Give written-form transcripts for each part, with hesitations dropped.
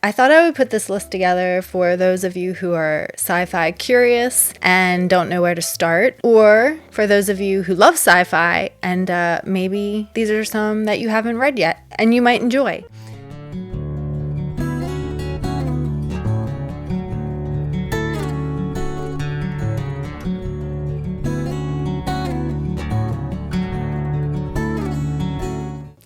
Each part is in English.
I thought I would put this list together for those of you who are sci-fi curious and don't know where to start, or for those of you who love sci-fi and maybe these are some that you haven't read yet and you might enjoy.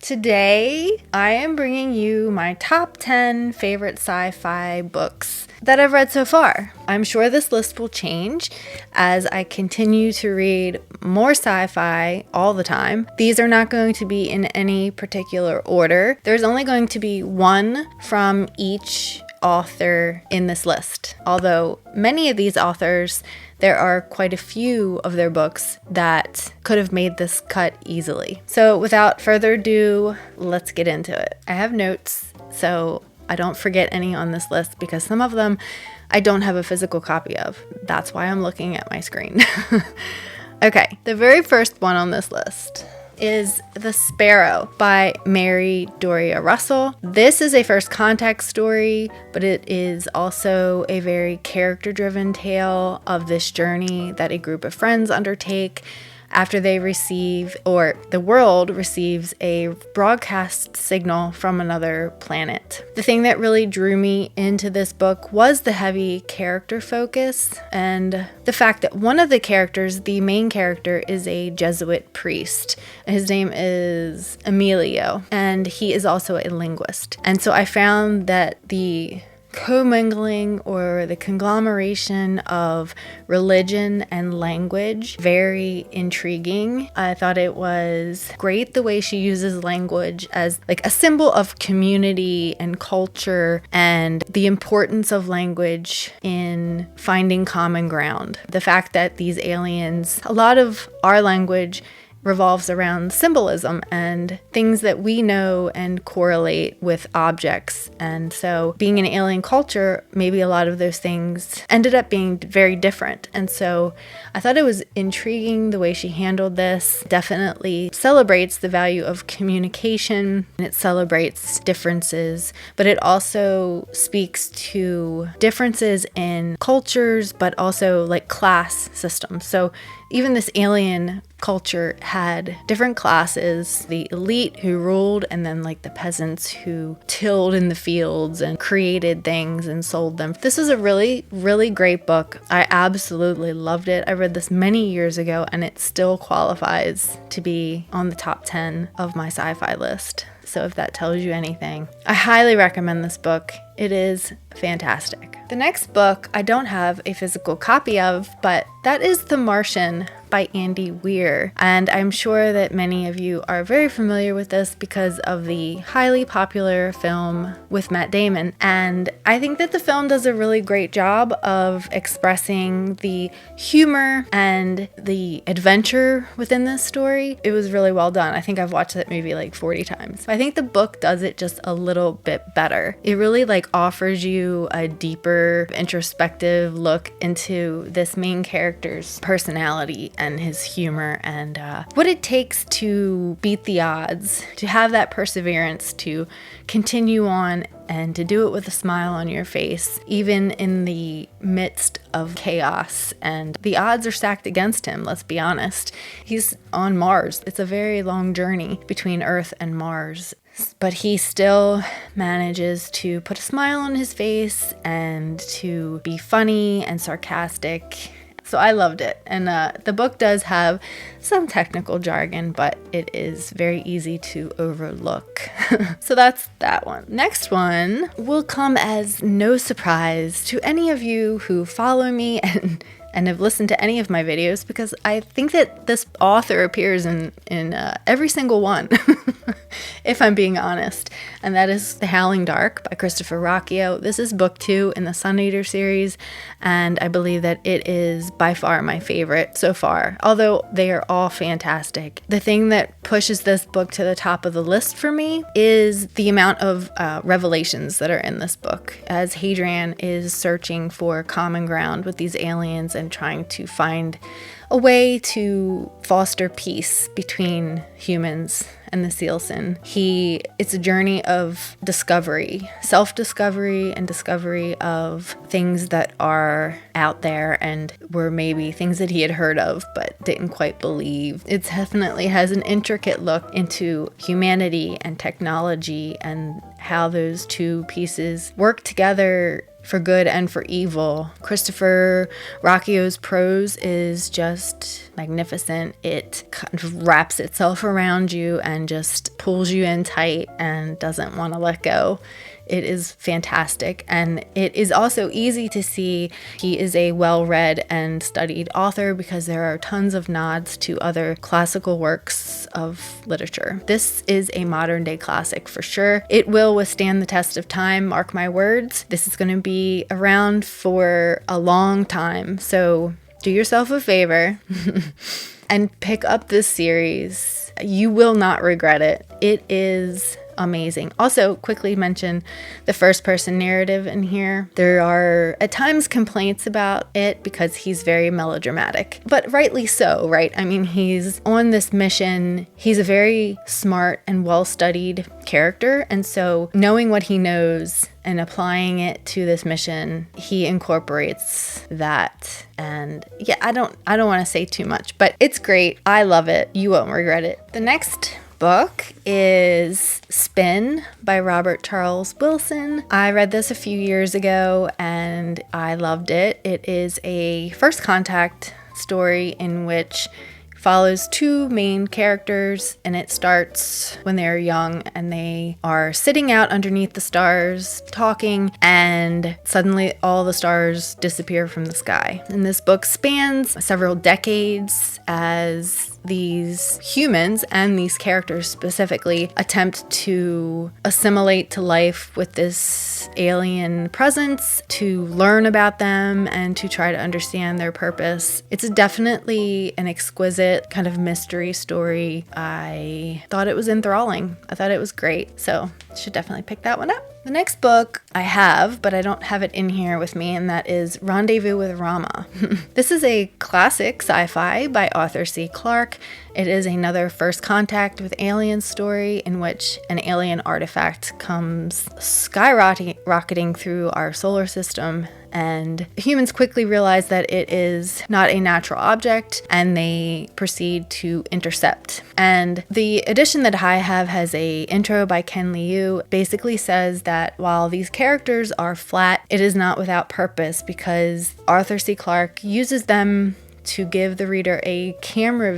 Today, I am bringing you my top 10 favorite sci-fi books that I've read so far. I'm sure this list will change as I continue to read more sci-fi all the time. These are not going to be in any particular order. There's only going to be one from each author in this list. Although many of these authors, there are quite a few of their books that could have made this cut easily. So without further ado, let's get into it. I have notes so I don't forget any on this list because some of them I don't have a physical copy of. That's why I'm looking at my screen. Okay, the very first one on this list is The Sparrow by Mary Doria Russell. This is a first contact story, but it is also a very character-driven tale of this journey that a group of friends undertake after they receive, or the world receives, a broadcast signal from another planet. The thing that really drew me into this book was the heavy character focus and the fact that one of the characters, the main character, is a Jesuit priest. His name is Emilio, and he is also a linguist. And so I found that the commingling or the conglomeration of religion and language very intriguing. I thought it was great the way she uses language as like a symbol of community and culture and the importance of language in finding common ground. The fact that these aliens, a lot of our language revolves around symbolism and things that we know and correlate with objects. And so being an alien culture, maybe a lot of those things ended up being very different. And so I thought it was intriguing the way she handled this. Definitely celebrates the value of communication and it celebrates differences, but it also speaks to differences in cultures, but also like class systems. So even this alien culture had different classes, the elite who ruled, and then like the peasants who tilled in the fields and created things and sold them. This is a really, really great book. I absolutely loved it. I read this many years ago and it still qualifies to be on the top 10 of my sci-fi list. So if that tells you anything, I highly recommend this book. It is fantastic. The next book I don't have a physical copy of, but that is The Martian by Andy Weir. And I'm sure that many of you are very familiar with this because of the highly popular film with Matt Damon. And I think that the film does a really great job of expressing the humor and the adventure within this story. It was really well done. I think I've watched that movie like 40 times. I think the book does it just a little bit better. It really like offers you a deeper introspective look into this main character's personality and his humor and what it takes to beat the odds, to have that perseverance, to continue on and to do it with a smile on your face, even in the midst of chaos. And the odds are stacked against him, let's be honest. He's on Mars. It's a very long journey between Earth and Mars. But he still manages to put a smile on his face and to be funny and sarcastic. So I loved it. And the book does have some technical jargon, but it is very easy to overlook. So that's that one. Next one will come as no surprise to any of you who follow me and have listened to any of my videos, because I think that this author appears in every single one, if I'm being honest. And that is The Howling Dark by Christopher Rocchio. This is book 2 in the Sun Eater series, and I believe that it is by far my favorite so far, although they are all fantastic. The thing that pushes this book to the top of the list for me is the amount of revelations that are in this book, as Hadrian is searching for common ground with these aliens and trying to find a way to foster peace between humans and the Sealson. It's a journey of discovery, self-discovery, and discovery of things that are out there and were maybe things that he had heard of but didn't quite believe. It definitely has an intricate look into humanity and technology and how those two pieces work together for good and for evil. Christopher Rocchio's prose is just magnificent. It kind of wraps itself around you and just pulls you in tight and doesn't want to let go. It is fantastic, and it is also easy to see he is a well-read and studied author because there are tons of nods to other classical works of literature. This is a modern-day classic for sure. It will withstand the test of time, mark my words. This is going to be around for a long time, so do yourself a favor and pick up this series. You will not regret it. It is amazing. Also, quickly mention the first person narrative in here. There are at times complaints about it because he's very melodramatic, but rightly so, right? I mean, he's on this mission. He's a very smart and well-studied character, and so knowing what he knows and applying it to this mission, he incorporates that. And yeah, I don't want to say too much, but it's great. I love it. You won't regret it. The next book is Spin by Robert Charles Wilson. I read this a few years ago and I loved it. It is a first contact story in which follows two main characters, and it starts when they're young and they are sitting out underneath the stars talking, and suddenly all the stars disappear from the sky. And this book spans several decades as these humans and these characters specifically attempt to assimilate to life with this alien presence, to learn about them and to try to understand their purpose. It's definitely an exquisite kind of mystery story. I thought it was enthralling. I thought it was great. So should definitely pick that one up. The next book I have, but I don't have it in here with me, and that is Rendezvous with Rama. This is a classic sci-fi by Arthur C. Clarke. It is another first contact with aliens story in which an alien artifact comes skyrocketing through our solar system, and humans quickly realize that it is not a natural object and they proceed to intercept. And the edition that I have has a intro by Ken Liu. Basically says that while these characters are flat, it is not without purpose because Arthur C. Clarke uses them to give the reader a camera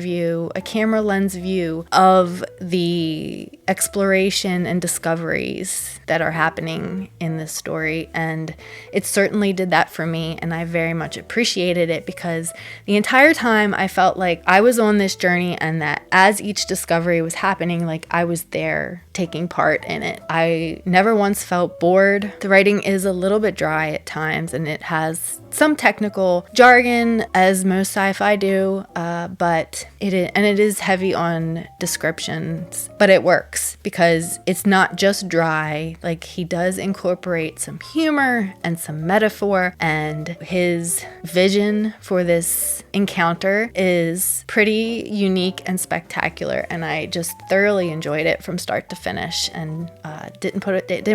lens view of the exploration and discoveries that are happening in this story. And it certainly did that for me, and I very much appreciated it because the entire time I felt like I was on this journey and that as each discovery was happening, like I was there taking part in it. I never once felt bored. The writing is a little bit dry at times and it has some technical jargon, as most sci-fi do, but it is heavy on descriptions, but it works because it's not just dry. Like, he does incorporate some humor and some metaphor, and his vision for this encounter is pretty unique and spectacular, and I just thoroughly enjoyed it from start to finish and didn't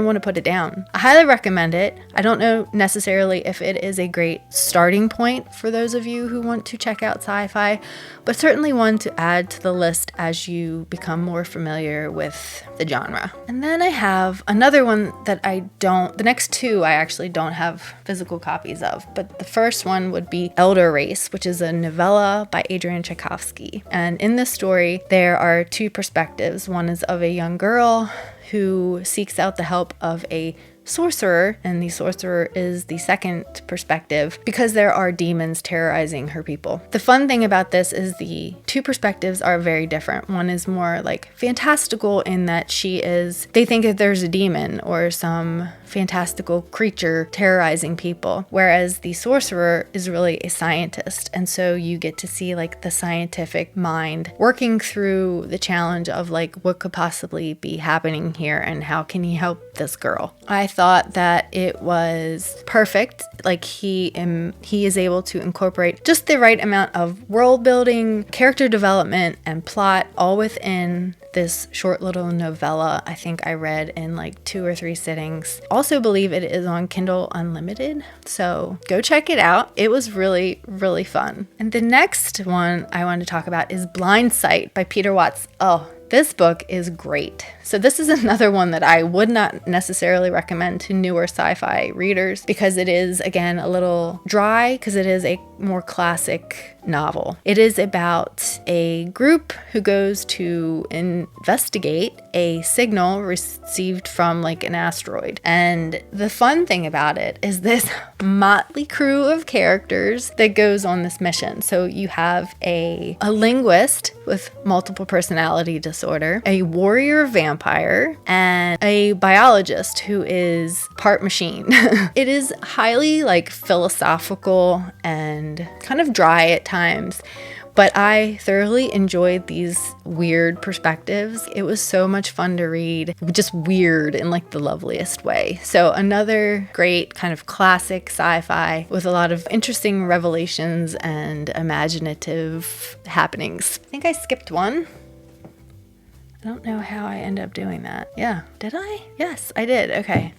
want to put it down. I highly recommend it. I don't know necessarily if it is a great starting point for those of you who want to check out sci-fi, but certainly one to add to the list as you become more familiar with the genre. And then I have another one that the next two I actually don't have physical copies of, but the first one would be Elder Race, which is a novella by Adrian Tchaikovsky. And in this story, there are two perspectives. One is of a young girl who seeks out the help of a sorcerer, and the sorcerer is the second perspective because there are demons terrorizing her people. The fun thing about this is the two perspectives are very different. One is more like fantastical in that they think that there's a demon or some fantastical creature terrorizing people, whereas the sorcerer is really a scientist, and so you get to see like the scientific mind working through the challenge of like what could possibly be happening here and how can he help this girl. I thought that it was perfect. Like he is able to incorporate just the right amount of world building, character development, and plot all within this short little novella I think I read in like 2 or 3 sittings. Also believe it is on Kindle Unlimited, so go check it out. It was really, really fun. And the next one I want to talk about is Blind Sight by Peter Watts. Oh, this book is great. So this is another one that I would not necessarily recommend to newer sci-fi readers because it is, again, a little dry because it is a more classic novel. It is about a group who goes to investigate a signal received from like an asteroid. And the fun thing about it is this motley crew of characters that goes on this mission. So you have a linguist with multiple personality disorder, a warrior vampire, and a biologist who is part machine. It is highly like philosophical and kind of dry at times, but I thoroughly enjoyed these weird perspectives. It was so much fun to read, just weird in like the loveliest way. So another great kind of classic sci-fi with a lot of interesting revelations and imaginative happenings. I think I skipped one. I don't know how I end up doing that. Yeah, did I? Yes, I did. Okay.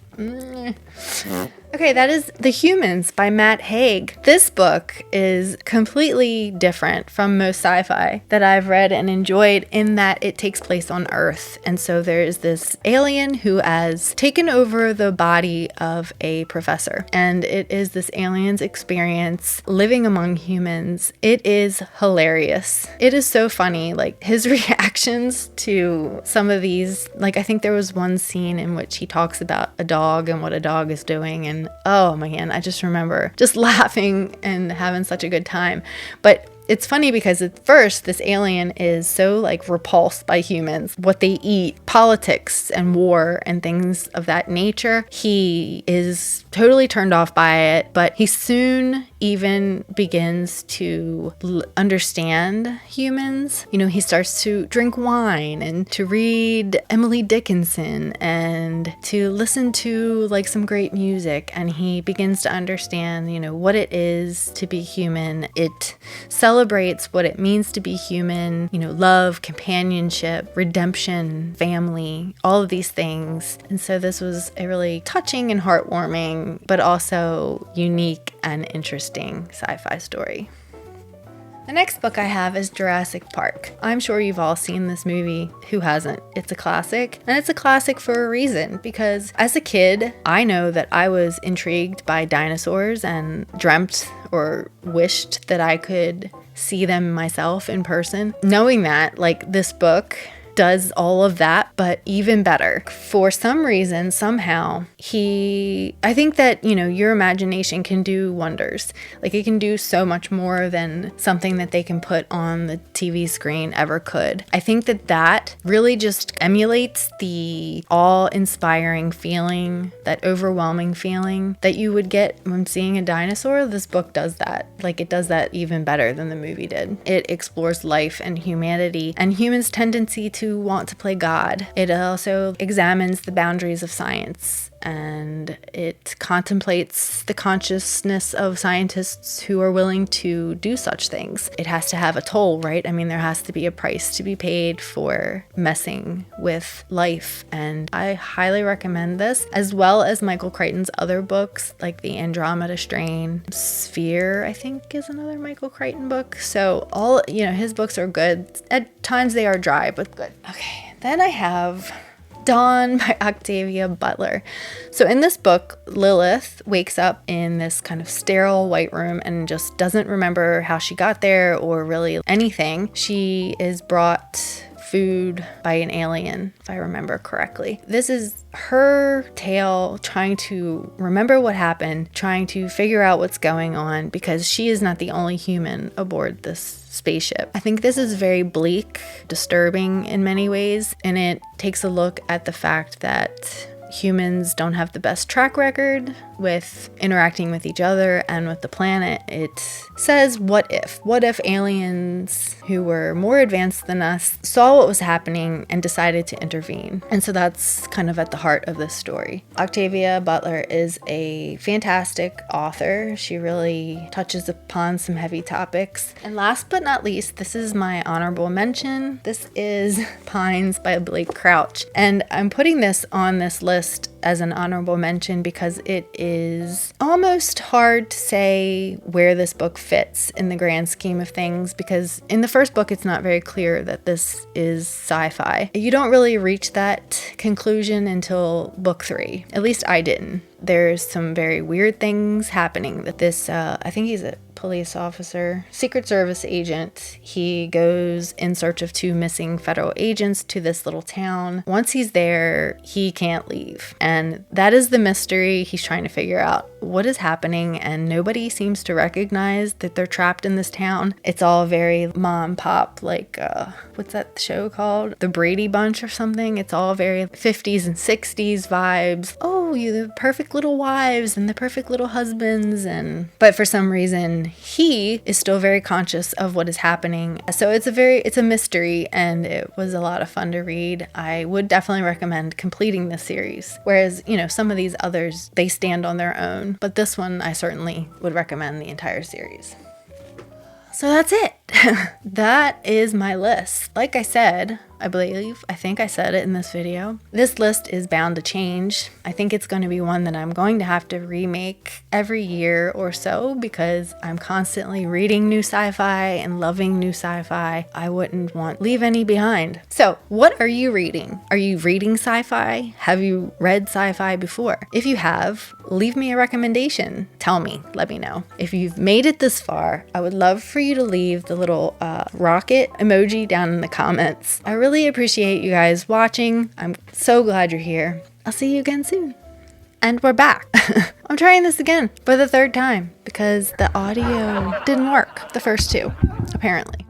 Okay, that is The Humans by Matt Haig. This book is completely different from most sci-fi that I've read and enjoyed in that it takes place on Earth. And so there is this alien who has taken over the body of a professor. And it is this alien's experience living among humans. It is hilarious. It is so funny. Like his reactions to some of these, like I think there was one scene in which he talks about a dog and what a dog is doing, and oh man, I just remember just laughing and having such a good time. But it's funny because at first this alien is so like repulsed by humans, what they eat, politics and war and things of that nature. He is totally turned off by it, but he soon even begins to understand humans. You know, he starts to drink wine and to read Emily Dickinson and to listen to like some great music, and he begins to understand, you know, what it is to be human. It celebrates what it means to be human, you know, love, companionship, redemption, family, all of these things. And so this was a really touching and heartwarming, but also unique and interesting sci-fi story. The next book I have is Jurassic Park. I'm sure you've all seen this movie. Who hasn't? It's a classic, and it's a classic for a reason, because as a kid, I know that I was intrigued by dinosaurs and dreamt or wished that I could see them myself in person. Knowing that, like, this book does all of that, but even better. For some reason, somehow, I think that, you know, your imagination can do wonders. Like, it can do so much more than something that they can put on the TV screen ever could. I think that really just emulates the awe-inspiring feeling, that overwhelming feeling that you would get when seeing a dinosaur. This book does that. Like, it does that even better than the movie did. It explores life and humanity and humans' tendency to want to play God. It also examines the boundaries of science, and it contemplates the consciousness of scientists who are willing to do such things. It has to have a toll, right? I mean, there has to be a price to be paid for messing with life, and I highly recommend this, as well as Michael Crichton's other books, like The Andromeda Strain. Sphere, I think, is another Michael Crichton book. So all, you know, his books are good. At times they are dry, but good. Okay, then I have Dawn by Octavia Butler. So in this book, Lilith wakes up in this kind of sterile white room and just doesn't remember how she got there or really anything. She is brought food by an alien, if I remember correctly. This is her tale, trying to remember what happened, trying to figure out what's going on, because she is not the only human aboard this spaceship. I think this is very bleak, disturbing in many ways, and it takes a look at the fact that humans don't have the best track record with interacting with each other and with the planet. It says, what if? What if aliens who were more advanced than us saw what was happening and decided to intervene? And so that's kind of at the heart of this story. Octavia Butler is a fantastic author. She really touches upon some heavy topics. And last but not least, this is my honorable mention. This is Pines by Blake Crouch. And I'm putting this on this list as an honorable mention because it is almost hard to say where this book fits in the grand scheme of things, because in the first book it's not very clear that this is sci-fi. You don't really reach that conclusion until book 3. At least I didn't. There's some very weird things happening that this, I think he's a police officer, Secret Service agent. He goes in search of 2 missing federal agents to this little town. Once he's there, he can't leave. And that is the mystery. He's trying to figure out what is happening, and nobody seems to recognize that they're trapped in this town. It's all very mom pop, like, what's that show called? The Brady Bunch or something. It's all very 50s and 60s vibes. Oh, you the perfect little wives and the perfect little husbands. But for some reason, he is still very conscious of what is happening. So it's a mystery, and it was a lot of fun to read. I would definitely recommend completing this series. Whereas, some of these others, they stand on their own. But this one, I certainly would recommend the entire series. So that's it. That is my list. Like I said, I think I said it in this video, this list is bound to change. I think it's going to be one that I'm going to have to remake every year or so because I'm constantly reading new sci-fi and loving new sci-fi. I wouldn't want to leave any behind. So what are you reading? Are you reading sci-fi? Have you read sci-fi before? If you have, leave me a recommendation. Tell me, let me know. If you've made it this far, I would love for you to leave the little rocket emoji down in the comments. I really appreciate you guys watching. I'm so glad you're here. I'll see you again soon. And we're back. I'm trying this again for the 3rd time because the audio didn't work the first 2, apparently.